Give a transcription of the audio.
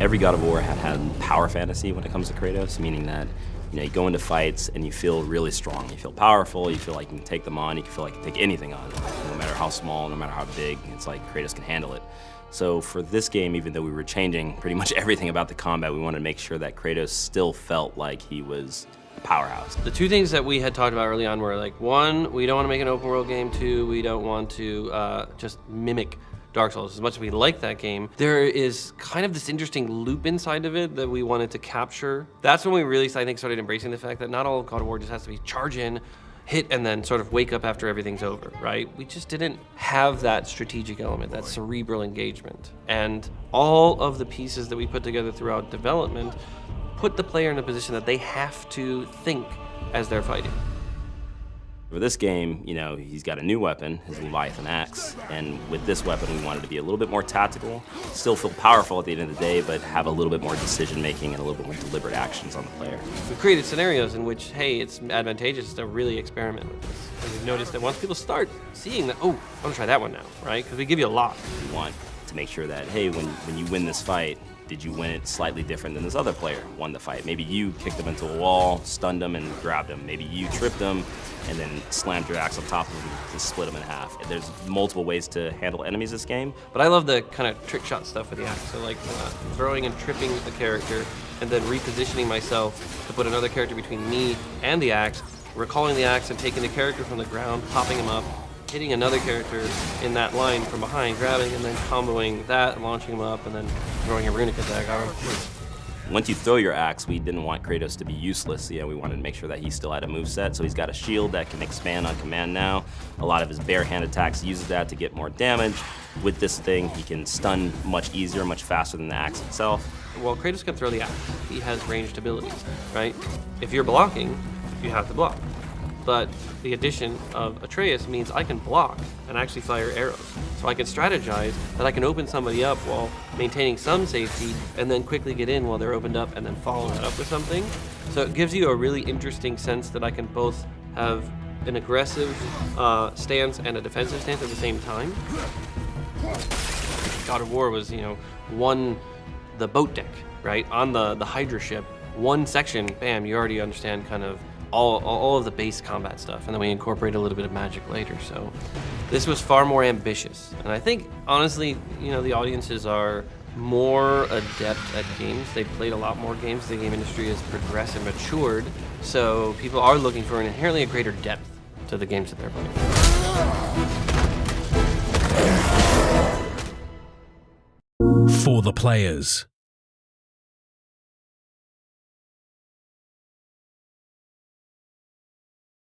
Every God of War had power fantasy when it comes to Kratos, meaning that you go into fights and you feel really strong. You feel powerful, you feel like you can take them on, you feel like you can take anything on, no matter how small, no matter how big, it's like Kratos can handle it. So for this game, even though we were changing pretty much everything about the combat, we wanted to make sure that Kratos still felt like he was a powerhouse. The two things that we had talked about early on were like, one, we don't want to make an open world game. Two, we don't want to just mimic Dark Souls. As much as we like that game, there is kind of this interesting loop inside of it that we wanted to capture. That's when we really, I think, started embracing the fact that not all of God of War just has to be charge in, hit, and then sort of wake up after everything's over, right? We just didn't have that strategic element, that cerebral engagement. And all of the pieces that we put together throughout development put the player in a position that they have to think as they're fighting. For this game, he's got a new weapon, his Leviathan axe, and with this weapon we wanted to be a little bit more tactical, still feel powerful at the end of the day, but have a little bit more decision making and a little bit more deliberate actions on the player. We've created scenarios in which, hey, it's advantageous to really experiment with this. And we've noticed that once people start seeing that, oh, I want to try that one now, right? Because we give you a lot. We want to make sure that, hey, when you win this fight, did you win it slightly different than this other player won the fight? Maybe you kicked him into a wall, stunned him, and grabbed him. Maybe you tripped him and then slammed your axe on top of him to split him in half. There's multiple ways to handle enemies this game. But I love the kind of trick shot stuff with the axe. So like throwing and tripping the character and then repositioning myself to put another character between me and the axe, recalling the axe and taking the character from the ground, popping him up, hitting another character in that line from behind, grabbing and then comboing that, launching him up, and then throwing a runic attack on him. Once you throw your axe, we didn't want Kratos to be useless. We wanted to make sure that he still had a moveset, so he's got a shield that can expand on command now. A lot of his bare hand attacks uses that to get more damage. With this thing, he can stun much easier, much faster than the axe itself. Well, Kratos can throw the axe. He has ranged abilities, right? If you're blocking, you have to block. But the addition of Atreus means I can block and actually fire arrows. So I can strategize that I can open somebody up while maintaining some safety and then quickly get in while they're opened up and then follow that up with something. So it gives you a really interesting sense that I can both have an aggressive stance and a defensive stance at the same time. God of War was, the boat deck, right? On the Hydra ship, one section, bam, you already understand kind of all of the base combat stuff, and then we incorporate a little bit of magic later. So this was far more ambitious, and I think honestly, the audiences are more adept at games. They've played a lot more games. The game industry has progressed and matured, so people are looking for inherently a greater depth to the games that they're playing. For the players.